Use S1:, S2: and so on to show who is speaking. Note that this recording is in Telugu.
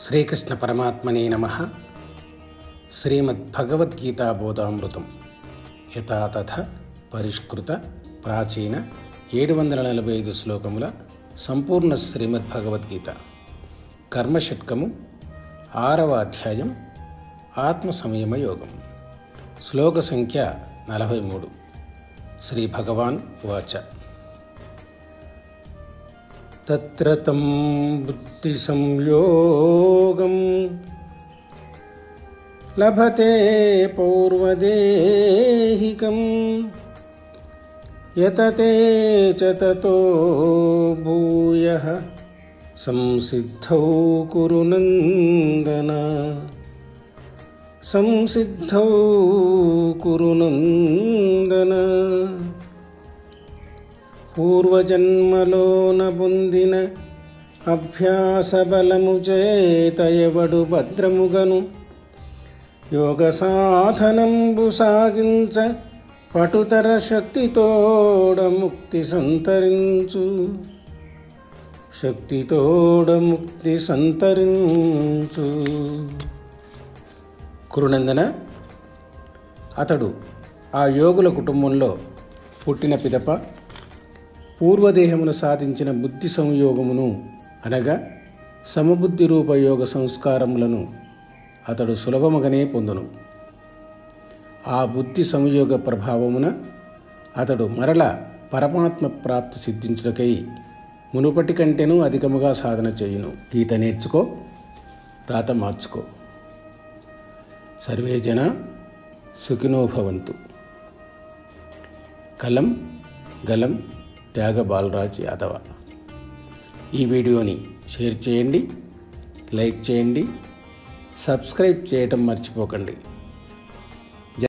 S1: శ్రీకృష్ణ పరమాత్మనే నమః. శ్రీమద్భగవద్గీతా బోధామృతం యథా తథా పరిష్కృత ప్రాచీన 745 శ్లోకముల సంపూర్ణ శ్రీమద్భగవద్గీత కర్మషట్కము 6వ అధ్యాయం ఆత్మ సంయమ యోగం. శ్లోక సంఖ్య 43. శ్రీ భగవాన్ వాచ తత్ర తం బుద్ధి సంయోగం లభతే పౌర్వదేహికం యతతే చ తతో భూయః సంసిద్ధౌ కురు నందన సంసిద్ధౌ కురు నందన. పూర్వజన్మలోన పొందిన అభ్యాస బలము చేత ఎవడు భద్రముగను యోగ సాధనంబు సాగించ పటుతర శక్తితోడ ముక్తి సంతరించు శక్తితోడ ముక్తి సంతరించు. కురునందన, అతడు ఆ యోగుల కుటుంబంలో పుట్టిన పిదప పూర్వదేహమును సాధించిన బుద్ధి సంయోగమును అనగా సమబుద్ధి రూప యోగ సంస్కారములను అతడు సులభముగానే పొందును. ఆ బుద్ధి సంయోగ ప్రభావమున అతడు మరల పరమాత్మ ప్రాప్తి సిద్ధించుటకై మునుపటి కంటేనూ అధికముగా సాధన చేయును. గీత నేర్చుకో, రాత మార్చుకో. సర్వే జన సుఖినో భవంతు. కలం గలం త్యాగ బాలరాజ్ యాదవ. ఈ వీడియోని షేర్ చేయండి, లైక్ చేయండి, సబ్స్క్రైబ్ చేయటం మర్చిపోకండి.